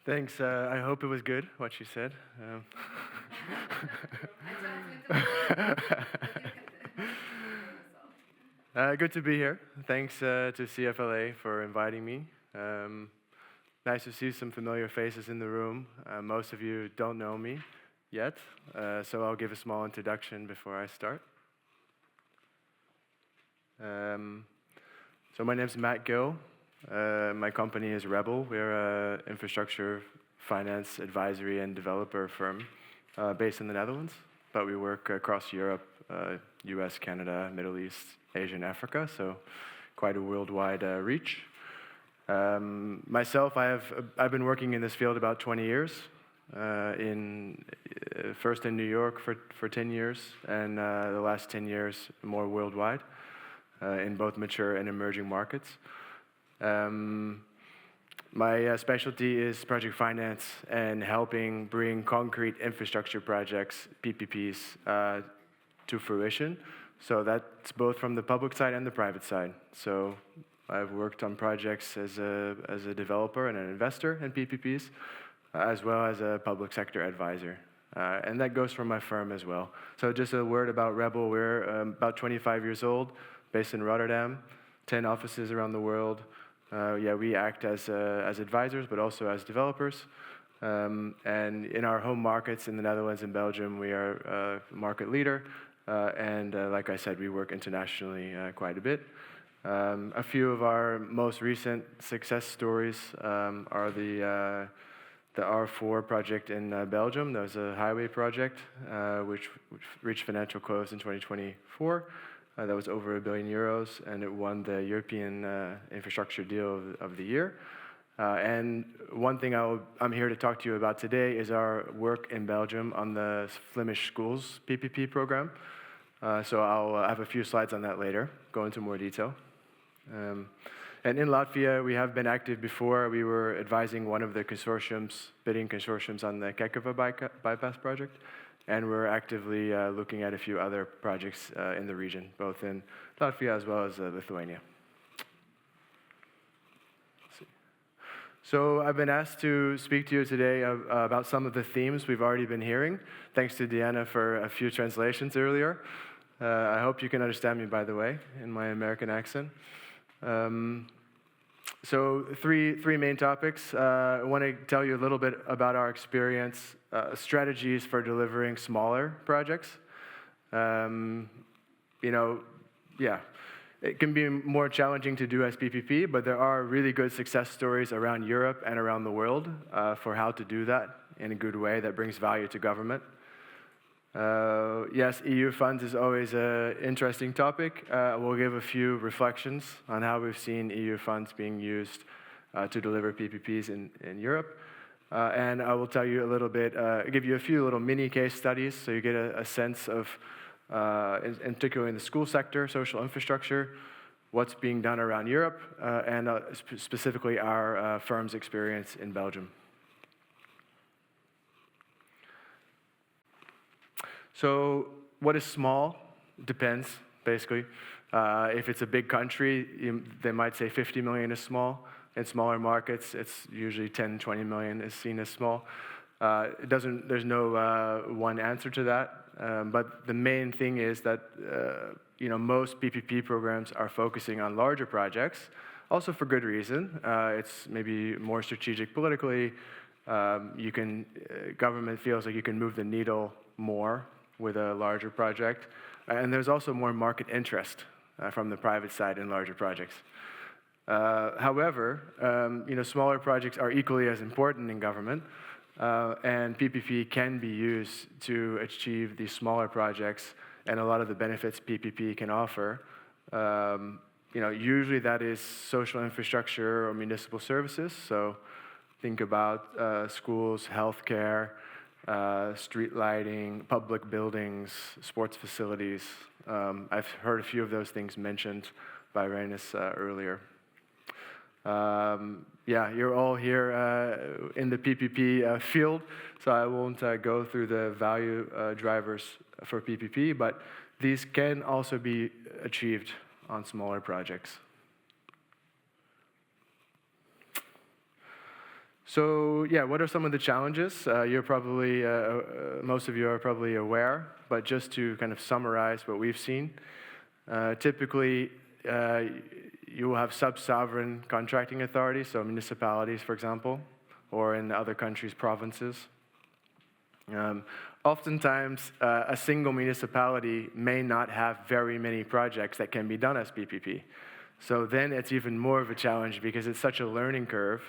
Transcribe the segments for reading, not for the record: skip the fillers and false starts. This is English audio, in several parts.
Thanks. I hope it was good, what she said. Good to be here. Thanks to CFLA for inviting me. Nice to see some familiar faces in the room. Most of you don't know me yet, so I'll give a small introduction before I start. So my name's Matt Gill. My company is Rebel. We're an infrastructure, finance, advisory, and developer firm based in the Netherlands, but we work across Europe, US, Canada, Middle East, Asia, and Africa, so quite a worldwide reach. Myself, I've been working in this field about 20 years, first in New York for 10 years, and the last 10 years more worldwide, in both mature and emerging markets. My specialty is project finance and helping bring concrete infrastructure projects, PPPs, to fruition. So that's both from the public side and the private side. So I've worked on projects as a developer and an investor in PPPs, as well as a public sector advisor. And that goes for my firm as well. So just a word about Rebel. We're about 25 years old, based in Rotterdam, 10 offices around the world. We act as advisors, but also as developers. And in our home markets in the Netherlands and Belgium, we are a market leader. And like I said, we work internationally quite a bit. A few of our most recent success stories are the R4 project in Belgium. That was a highway project which reached financial close in 2024. That was over €1 billion, and it won the European Infrastructure Deal of the Year. And one thing I'm here to talk to you about today is our work in Belgium on the Flemish schools PPP program. So I'll have a few slides on that later, go into more detail. And in Latvia, we have been active before. We were advising one of the bidding consortiums on the Kekava bypass project. And we're actively looking at a few other projects in the region, both in Latvia as well as Lithuania. So I've been asked to speak to you today about some of the themes we've already been hearing. Thanks to Deanna for a few translations earlier. I hope you can understand me, by the way, in my American accent. So three main topics. I want to tell you a little bit about our experience, strategies for delivering smaller projects. It can be more challenging to do as PPP, but there are really good success stories around Europe and around the world for how to do that in a good way that brings value to government. Yes, EU funds is always an interesting topic. We'll give a few reflections on how we've seen EU funds being used to deliver PPPs in Europe. And I will tell you a little bit, give you a few little mini case studies so you get a sense of, in particular in the school sector, social infrastructure, what's being done around Europe, and specifically our firm's experience in Belgium. So what is small? Depends, basically. If it's a big country, they might say 50 million is small. In smaller markets, it's usually 10, 20 million is seen as small. There's no one answer to that. But the main thing is that most PPP programs are focusing on larger projects, also for good reason. It's maybe more strategic politically. Government feels like you can move the needle more with a larger project. And there's also more market interest from the private side in larger projects. However, smaller projects are equally as important in government, and PPP can be used to achieve these smaller projects and a lot of the benefits PPP can offer. Usually that is social infrastructure or municipal services. So think about schools, healthcare, street lighting, public buildings, sports facilities. I've heard a few of those things mentioned by Reynes earlier. You're all here in the PPP field, so I won't go through the value drivers for PPP, but these can also be achieved on smaller projects. So yeah, what are some of the challenges? You're probably, most of you are probably aware, but just to kind of summarize what we've seen, typically you will have sub-sovereign contracting authorities, so municipalities, for example, or in other countries, provinces. Oftentimes, a single municipality may not have very many projects that can be done as PPP. So then it's even more of a challenge because it's such a learning curve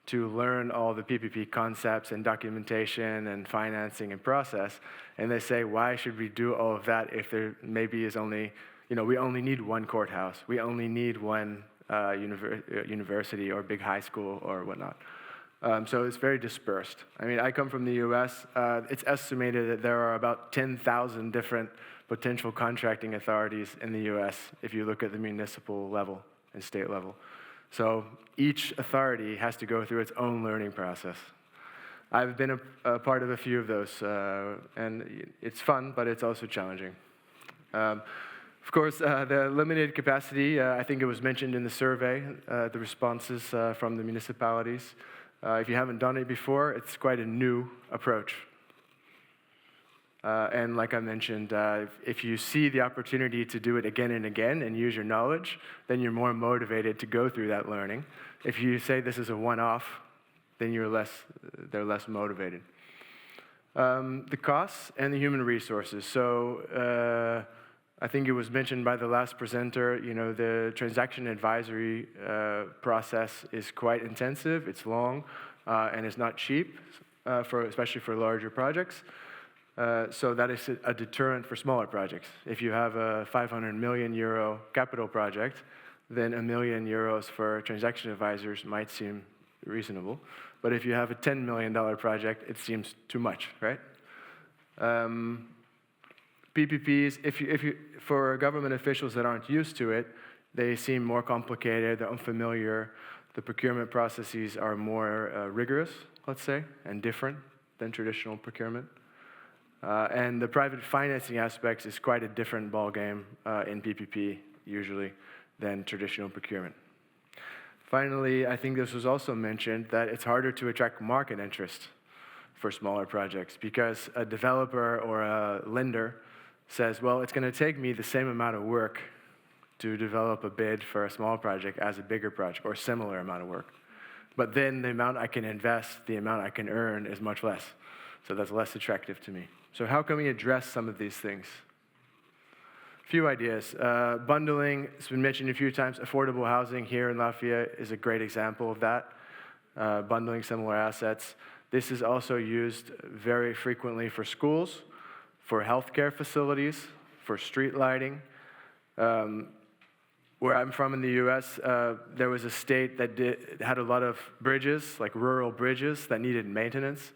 to learn all the PPP concepts and documentation and financing and process. And they say, why should we do all of that if there maybe is only, we only need one courthouse. We only need one university or big high school or whatnot. So it's very dispersed. I mean, I come from the US. It's estimated that there are about 10,000 different potential contracting authorities in the US if you look at the municipal level and state level. So each authority has to go through its own learning process. I've been a part of a few of those, and it's fun, but it's also challenging. Of course, the limited capacity, I think it was mentioned in the survey, the responses from the municipalities. If you haven't done it before, it's quite a new approach. And like I mentioned, if you see the opportunity to do it again and again and use your knowledge, then you're more motivated to go through that learning. If you say this is a one-off, then they're less motivated. The costs and the human resources. So I think it was mentioned by the last presenter, the transaction advisory process is quite intensive, it's long, and it's not cheap, especially for larger projects. So that is a deterrent for smaller projects. If you have a 500 million euro capital project, then €1 million for transaction advisors might seem reasonable. But if you have a $10 million project, it seems too much, right? PPPs, for government officials that aren't used to it, they seem more complicated, they're unfamiliar. The procurement processes are more rigorous, let's say, and different than traditional procurement. And the private financing aspects is quite a different ballgame in PPP, usually, than traditional procurement. Finally, I think this was also mentioned, that it's harder to attract market interest for smaller projects because a developer or a lender says, well, it's going to take me the same amount of work to develop a bid for a small project as a bigger project, or similar amount of work. But then the amount I can invest, the amount I can earn is much less. So that's less attractive to me. So how can we address some of these things? A few ideas. Bundling, it's been mentioned a few times. Affordable housing here in Latvia is a great example of that. Bundling similar assets. This is also used very frequently for schools, for healthcare facilities, for street lighting. Where I'm from in the US, there was a state that had a lot of bridges, like rural bridges, that needed maintenance.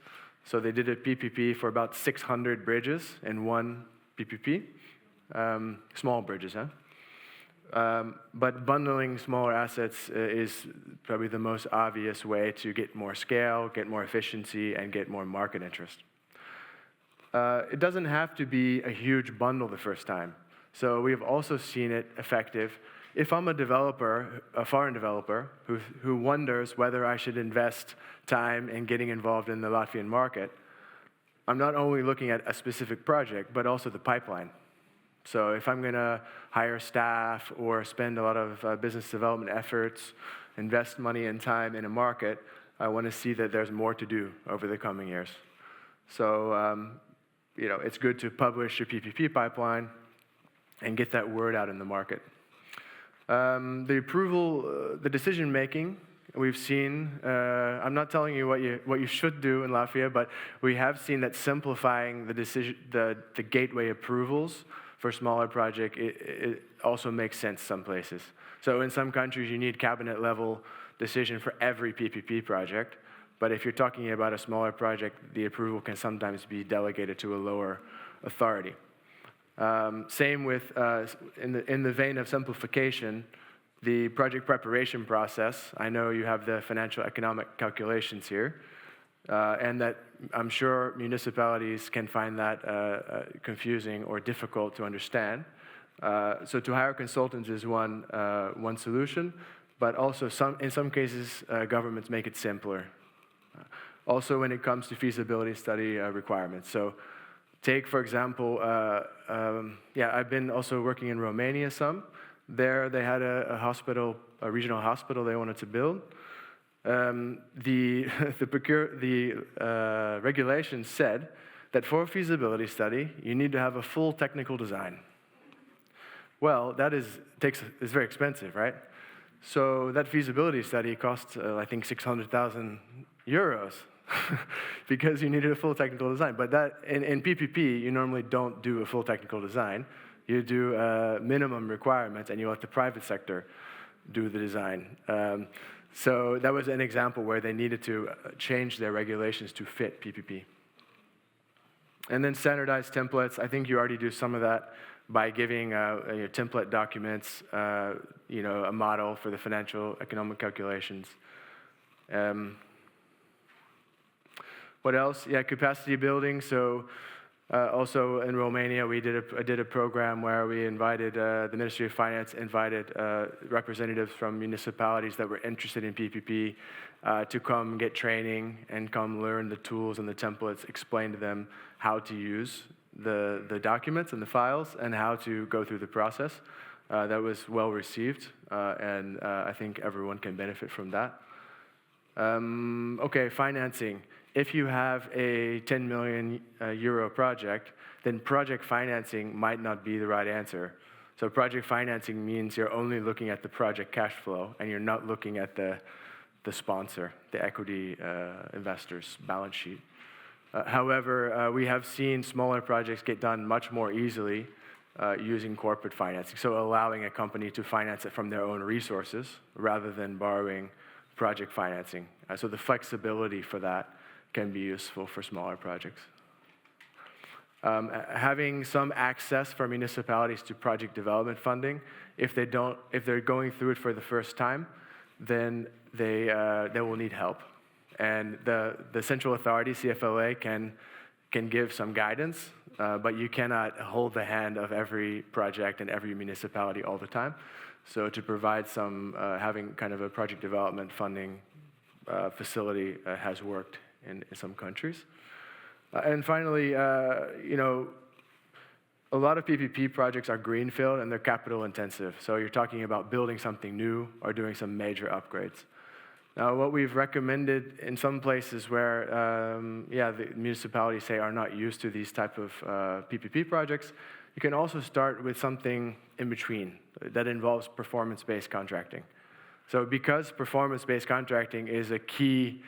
So they did a PPP for about 600 bridges in one PPP. Small bridges, huh? But bundling smaller assets is probably the most obvious way to get more scale, get more efficiency, and get more market interest. It doesn't have to be a huge bundle the first time. So we've also seen it effective. If I'm a developer, a foreign developer, who wonders whether I should invest time in getting involved in the Latvian market, I'm not only looking at a specific project, but also the pipeline. So if I'm going to hire staff or spend a lot of business development efforts, invest money and time in a market, I want to see that there's more to do over the coming years. So, it's good to publish your PPP pipeline and get that word out in the market. The approval, the decision making, we've seen. I'm not telling you what you should do in Latvia, but we have seen that simplifying the gateway approvals for smaller project, it also makes sense some places. So in some countries, you need cabinet level decision for every PPP project. But if you're talking about a smaller project, the approval can sometimes be delegated to a lower authority. Same with, in the vein of simplification, the project preparation process. I know you have the financial economic calculations here, and that I'm sure municipalities can find that confusing or difficult to understand. So to hire consultants is one solution, but also in some cases, governments make it simpler. Also, when it comes to feasibility study requirements. So take, for example, I've been also working in Romania some. There they had a hospital, a regional hospital they wanted to build. The regulations said that for a feasibility study, you need to have a full technical design. Well, that is very expensive, right? So that feasibility study cost, I think, 600,000 euros because you needed a full technical design. But that in PPP, you normally don't do a full technical design. You do minimum requirements, and you let the private sector do the design. So that was an example where they needed to change their regulations to fit PPP. And then standardized templates. I think you already do some of that by giving template documents, a model for the financial economic calculations. What else? Yeah, capacity building. So also in Romania, I did a program where we invited, the Ministry of Finance invited representatives from municipalities that were interested in PPP to come get training and come learn the tools and the templates, explain to them how to use the documents and the files and how to go through the process. That was well received, and I think everyone can benefit from that. Okay, financing. If you have a 10 million euro project, then project financing might not be the right answer. So project financing means you're only looking at the project cash flow, and you're not looking at the sponsor, the equity investor's balance sheet. However, we have seen smaller projects get done much more easily using corporate financing, so allowing a company to finance it from their own resources rather than borrowing project financing. So the flexibility for that can be useful for smaller projects. Having some access for municipalities to project development funding, if they're going through it for the first time, then they will need help. And the central authority, CFLA, can give some guidance, but you cannot hold the hand of every project and every municipality all the time. So to provide some, having kind of a project development funding facility has worked in some countries. And finally, a lot of PPP projects are greenfield and they're capital intensive. So you're talking about building something new or doing some major upgrades. Now, what we've recommended in some places where, the municipalities say are not used to these type of PPP projects, you can also start with something in between that involves performance-based contracting. So because performance-based contracting is a key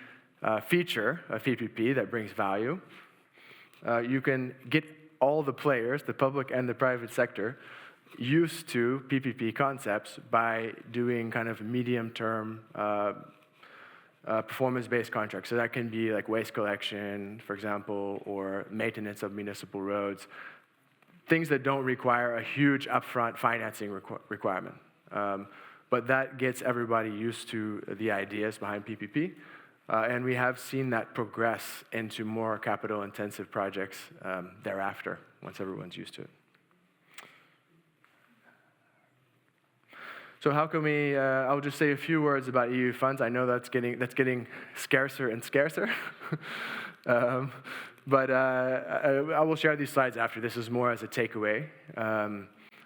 feature of PPP that brings value, you can get all the players, the public and the private sector, used to PPP concepts by doing kind of medium-term performance-based contracts. So that can be like waste collection, for example, or maintenance of municipal roads, things that don't require a huge upfront financing requirement. But that gets everybody used to the ideas behind PPP. And we have seen that progress into more capital-intensive projects thereafter, once everyone's used to it. So how can we, I'll just say a few words about EU funds. I know that's getting scarcer and scarcer. But I will share these slides after. This is more as a takeaway.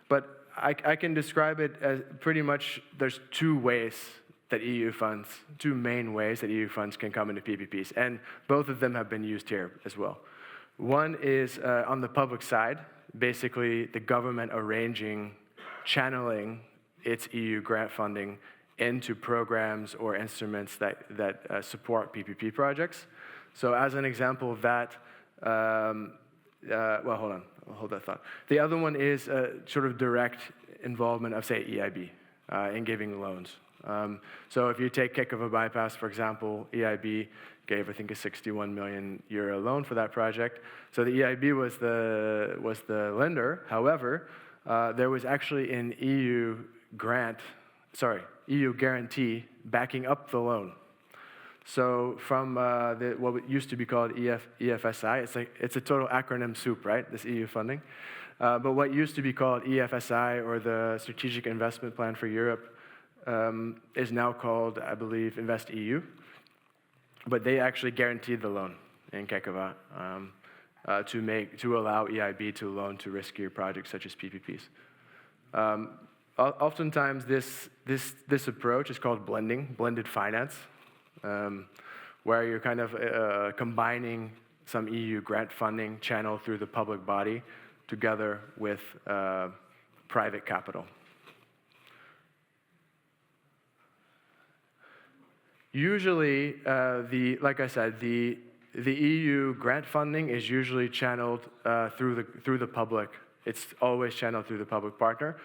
But I can describe it as pretty much there's two main ways that EU funds can come into PPPs. And both of them have been used here as well. One is on the public side, basically the government channeling its EU grant funding into programs or instruments that support PPP projects. So as an example of that, hold on, I'll hold that thought. The other one is sort of direct involvement of, say, EIB in giving loans. So if you take Kekova bypass, for example, EIB gave, I think, a 61 million euro loan for that project. So the EIB was the lender. However, there was actually an EU guarantee backing up the loan. So from what used to be called EFSI, it's a total acronym soup, right? This EU funding. But what used to be called EFSI, or the Strategic Investment Plan for Europe, is now called, I believe, InvestEU. but they actually guaranteed the loan in Kekava to allow EIB to loan to riskier projects such as PPPs. Oftentimes, this approach is called blended finance, where you're kind of combining some EU grant funding channeled through the public body together with private capital. Usually, like I said, the EU grant funding is usually channeled through the public. It's always channeled through the public partner.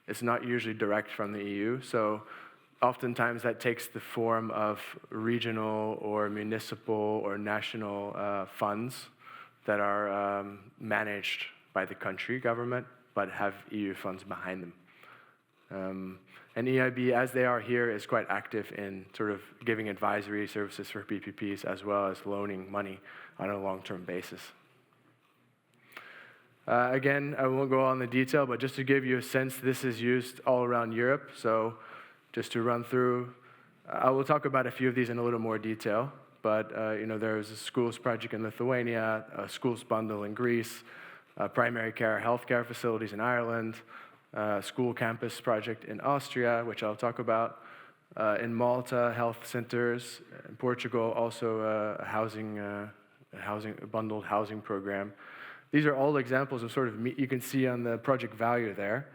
It's not usually direct from the EU. So oftentimes that takes the form of regional or municipal or national funds that are managed by the country government, but have EU funds behind them. And EIB, as they are here, is quite active in sort of giving advisory services for PPPs as well as loaning money on a long-term basis. Again, I won't go on the detail, but just to give you a sense, this is used all around Europe. So just to run through, I will talk about a few of these in a little more detail, but there's a schools project in Lithuania, a schools bundle in Greece, primary care healthcare facilities in Ireland, school campus project in Austria, which I'll talk about, in Malta, health centers, in Portugal, also a bundled housing program. These are all examples of sort of, you can see on the project value there,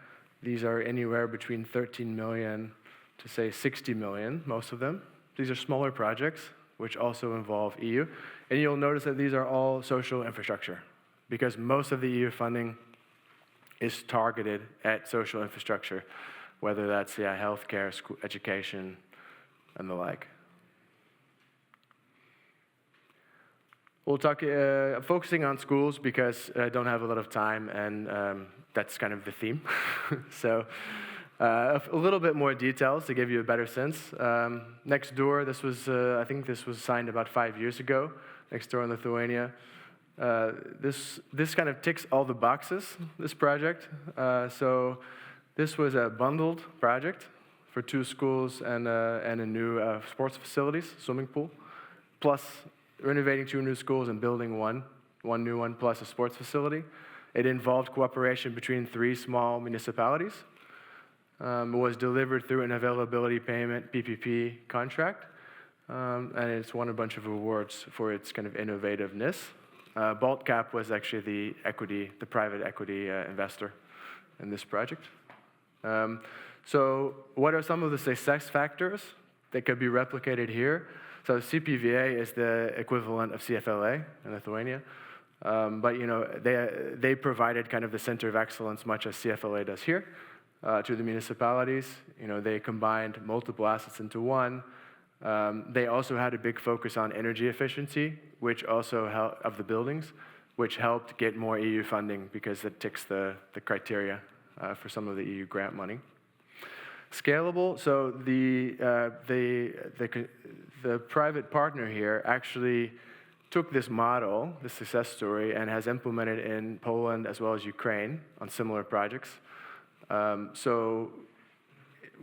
these are anywhere between 13 million to say 60 million, most of them. These are smaller projects, which also involve EU. And you'll notice that these are all social infrastructure, because most of the EU funding is targeted at social infrastructure, whether that's healthcare, school, education, and the like. We'll talk focusing on schools because I don't have a lot of time, and that's kind of the theme. So a little bit more details to give you a better sense. Next door, this was I think this was signed about 5 years ago. Next door in Lithuania. This kind of ticks all the boxes, this project. So this was a bundled project for 2 schools and a new sports facilities, swimming pool, plus renovating 2 new schools and building one new one plus a sports facility. It involved cooperation between 3 small municipalities. It was delivered through an availability payment PPP contract, and it's won a bunch of awards for its kind of innovativeness. Baltcap was actually the private equity investor in this project. So what are some of the success factors that could be replicated here? So CPVA is the equivalent of CFLA in Lithuania, but they provided kind of the center of excellence, much as CFLA does here, to the municipalities. They combined multiple assets into one. They also had a big focus on energy efficiency, which also helped of the buildings, which helped get more EU funding because it ticks the criteria for some of the EU grant money. Scalable. So the private partner here actually took this model, this success story, and has implemented in Poland as well as Ukraine on similar projects. So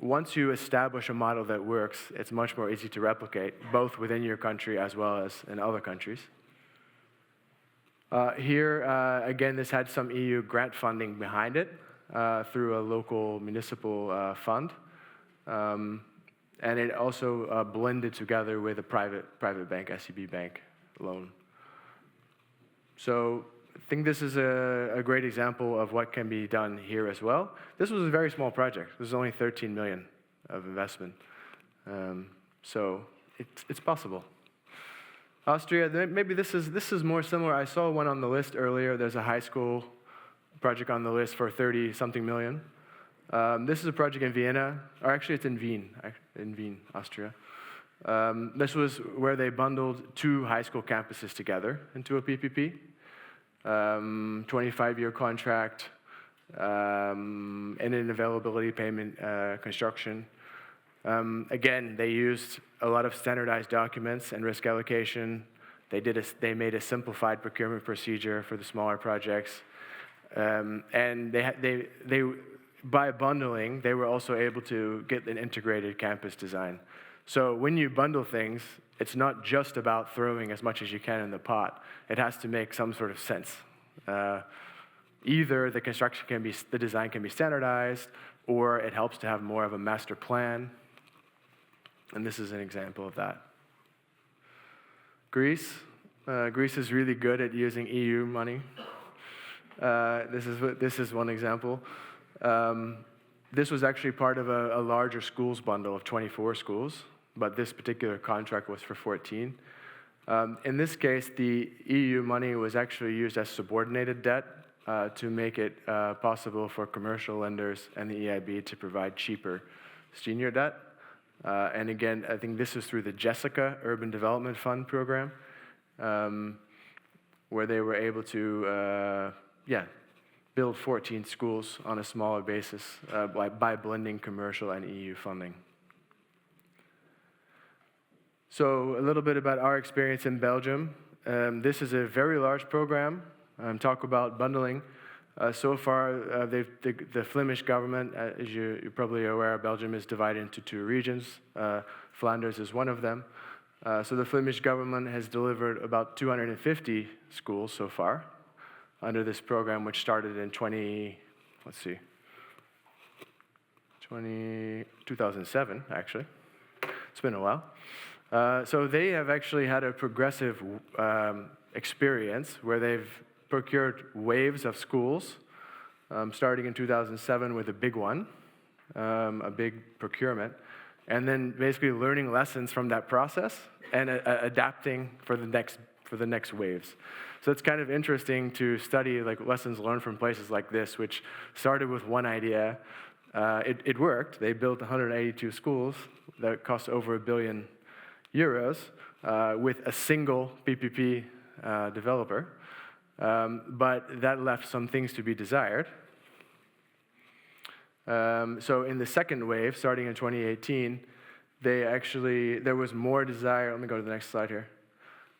once you establish a model that works, it's much more easy to replicate, both within your country as well as in other countries. Here, again, this had some EU grant funding behind it through a local municipal fund. And it also blended together with a private bank, SEB bank loan. So I think this is a great example of what can be done here as well. This was a very small project. This was only 13 million of investment. So it's possible. Austria, maybe this is more similar. I saw one on the list earlier. There's a high school project on the list for 30-something million. This is a project in Vienna, or actually it's in Wien, Austria. This was where they bundled 2 high school campuses together into a PPP. 25-year contract, and an availability payment construction. Again, they used a lot of standardized documents and risk allocation. They made a simplified procurement procedure for the smaller projects. And by bundling, they were also able to get an integrated campus design. So when you bundle things, it's not just about throwing as much as you can in the pot. It has to make some sort of sense. Either the design can be standardized, or it helps to have more of a master plan. And this is an example of that. Greece. Greece is really good at using EU money. This is one example. This was actually part of a larger schools bundle of 24 schools, but this particular contract was for 14. In this case, the EU money was actually used as subordinated debt to make it possible for commercial lenders and the EIB to provide cheaper senior debt. And again, I think this is through the Jessica Urban Development Fund program, where they were able to build 14 schools on a smaller basis by blending commercial and EU funding. So a little bit about our experience in Belgium. This is a very large program. Talk about bundling. So far, the Flemish government, as you're probably aware, Belgium is divided into 2 regions. Flanders is one of them. So the Flemish government has delivered about 250 schools so far under this program, which started in 2007, actually. It's been a while. So they have actually had a progressive experience where they've procured waves of schools, starting in 2007 with a big one, a big procurement, and then basically learning lessons from that process and adapting for the next waves. So it's kind of interesting to study like lessons learned from places like this, which started with one idea. It worked. They built 182 schools that cost over €1 billion with a single PPP developer. But that left some things to be desired. So in the second wave, starting in 2018, there was more desire. Let me go to the next slide here.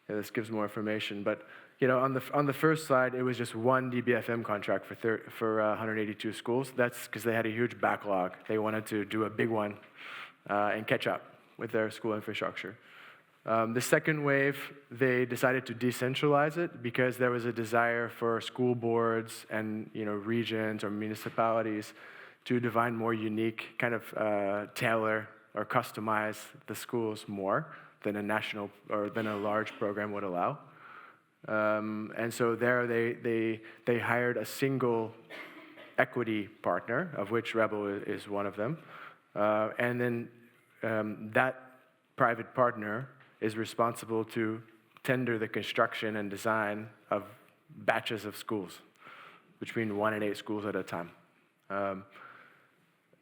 Yeah, this gives more information. But on the first slide, it was just one DBFM contract for 182 schools. That's because they had a huge backlog. They wanted to do a big one and catch up with their school infrastructure. The second wave, they decided to decentralize it because there was a desire for school boards and regions or municipalities to define more unique, kind of tailor or customize the schools more than a national or than a large program would allow. And so there they hired a single equity partner, of which Rebel is one of them. And then that private partner is responsible to tender the construction and design of batches of schools, between 1 and 8 schools at a time.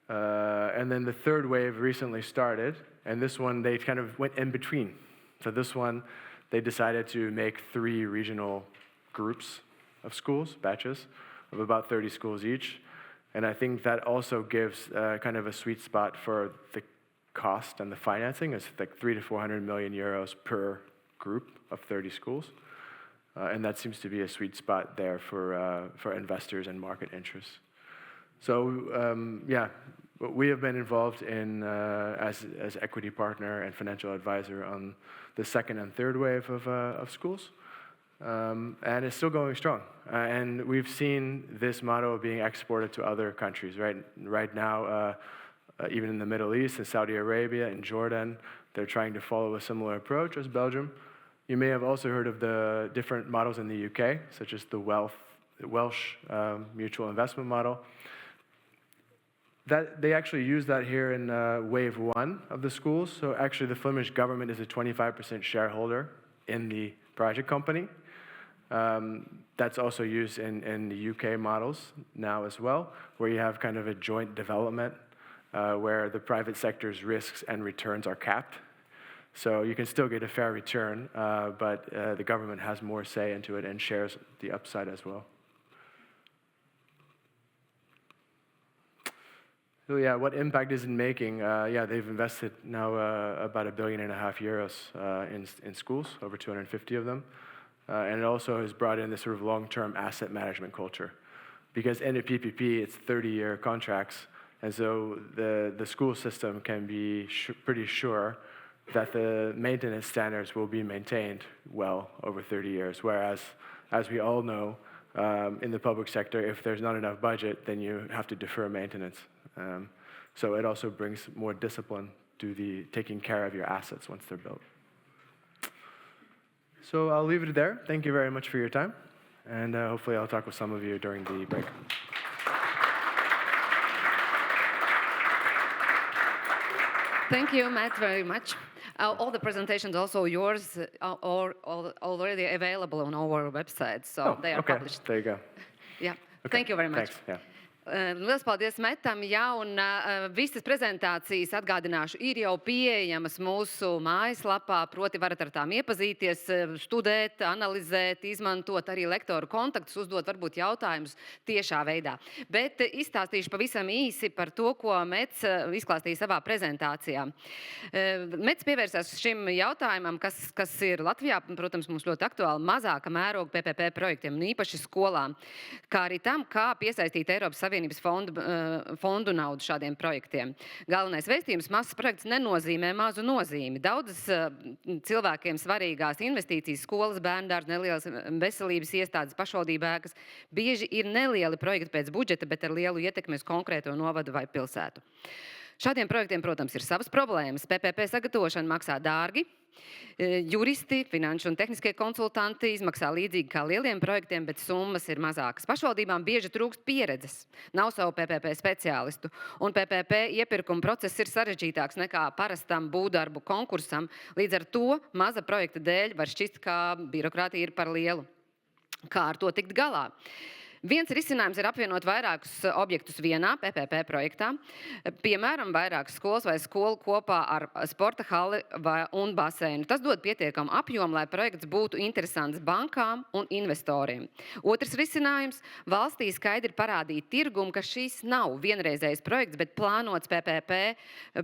And then the third wave recently started, and this one they kind of went in between. So this one, they decided to make 3 regional groups of schools, batches, of about 30 schools each. And I think that also gives kind of a sweet spot for the cost and the financing. It's like 300 to 400 million euros per group of 30 schools. And that seems to be a sweet spot there for investors and market interests. So we have been involved in as equity partner and financial advisor on the second and third wave of schools, and it's still going strong. And we've seen this model being exported to other countries. Right now, even in the Middle East, in Saudi Arabia, in Jordan, they're trying to follow a similar approach as Belgium. You may have also heard of the different models in the UK, such as the Welsh mutual investment model. That they actually use that here in wave 1 of the schools. So actually the Flemish government is a 25% shareholder in the project company. That's also used in the UK models now as well, where you have kind of a joint development where the private sector's risks and returns are capped. So you can still get a fair return, but the government has more say into it and shares the upside as well. So what impact is it making? They've invested now about €1.5 billion in schools, over 250 of them. And it also has brought in this sort of long-term asset management culture. Because in a PPP, it's 30-year contracts, and so the school system can be pretty sure that the maintenance standards will be maintained well over 30 years. Whereas, as we all know, in the public sector, if there's not enough budget, then you have to defer maintenance. So it also brings more discipline to the taking care of your assets once they're built. So I'll leave it there. Thank you very much for your time. And hopefully I'll talk with some of you during the break. Thank you, Matt, very much. All the presentations, also yours, are already available on our website, so they are published. There you go. Yeah, thank you very much. Thanks. Yeah. Lielas paldies Metam, un visas prezentācijas, atgādināšu, ir jau pieejamas mūsu mājaslapā, proti varat ar tām iepazīties, studēt, analizēt, izmantot arī lektoru kontaktus, uzdot varbūt jautājumus tiešā veidā. Bet izstāstīšu pavisam īsi par to, ko Mets izklāstīja savā prezentācijā. Mets pievērsās šim jautājumam, kas ir Latvijā, protams, mums ļoti aktuāli, mazāka mēroga PPP projektiem, un īpaši skolām, kā arī tam, kā piesaistīt Eiropas Savienības fondu naudu šādiem projektiem. Galvenais vēstījums, mazs projekts nenozīmē mazu nozīmi. Daudzas cilvēkiem svarīgās investīcijas, skolas, bērndārzi, nelielas veselības iestādes, pašvaldību ēkas, bieži ir nelieli projekti pēc budžeta, bet ar lielu ietekmi uz konkrēto novadu vai pilsētu. Šādiem projektiem, protams, ir savas problēmas. PPP sagatavošana maksā dārgi. Juristi, finanšu un tehniskie konsultanti izmaksā līdzīgi kā lieliem projektiem, bet summas ir mazākas. Pašvaldībām bieži trūkst pieredzes, nav savu PPP speciālistu, un PPP iepirkuma process ir sarežģītāks nekā parastam būvdarbu konkursam. Līdz ar to maza projekta dēļ var šķist, ka birokrātija ir par lielu. Kā ar to tikt galā? Viens risinājums ir apvienot vairākus objektus vienā PPP projektā, piemēram, vairākas skolas vai skolu kopā ar sporta halli un baseinu. Tas dod pietiekamu apjomu, lai projekts būtu interesants bankām un investoriem. Otrs risinājums – valstī skaidri parādīt tirgumu, ka šīs nav vienreizējs projekts, bet plānots PPP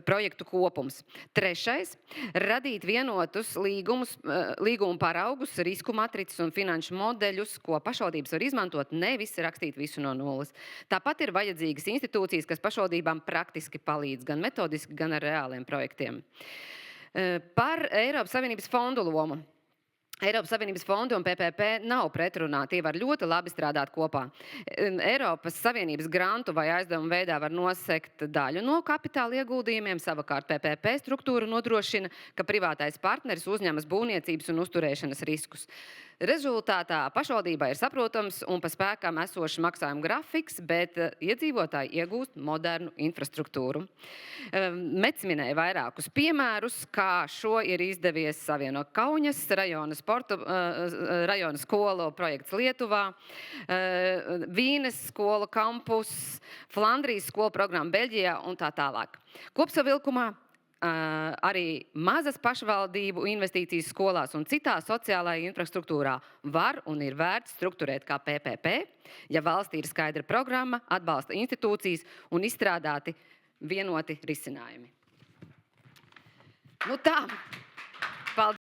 projektu kopums. Trešais – radīt vienotus līgumu paraugus, risku matricas un finanšu modeļus, ko pašvaldības var izmantot, nevis rakstīt visu no nulles. Tāpat ir vajadzīgas institūcijas, kas pašvaldībām praktiski palīdz, gan metodiski, gan ar reāliem projektiem. Par Eiropas Savienības fondu lomu. Eiropas Savienības fondi un PPP nav pretrunā, tie var ļoti labi strādāt kopā. Eiropas Savienības grantu vai aizdevumu veidā var nosekt daļu no kapitāla ieguldījumiem, savukārt PPP struktūra nodrošina, ka privātais partneris uzņemas būvniecības un uzturēšanas riskus. Rezultātā pašvaldībā ir saprotams un pa spēkām esošs maksājuma grafiks, bet iedzīvotāji iegūst modernu infrastruktūru. Mets minēja vairākus piemērus, kā šo ir izdevies savienot Kauņas rajona skolu projekts Lietuvā, Vīnes skolu kampus, Flandrijas skolu programma Beļģijā un tā tālāk. Kopsavilkumā arī mazas pašvaldību investīcijas skolās un citā sociālajā infrastruktūrā var un ir vērts strukturēt kā PPP, ja valstī ir skaidra programma, atbalsta institūcijas un izstrādāti vienoti risinājumi. Nu tā. Paldies.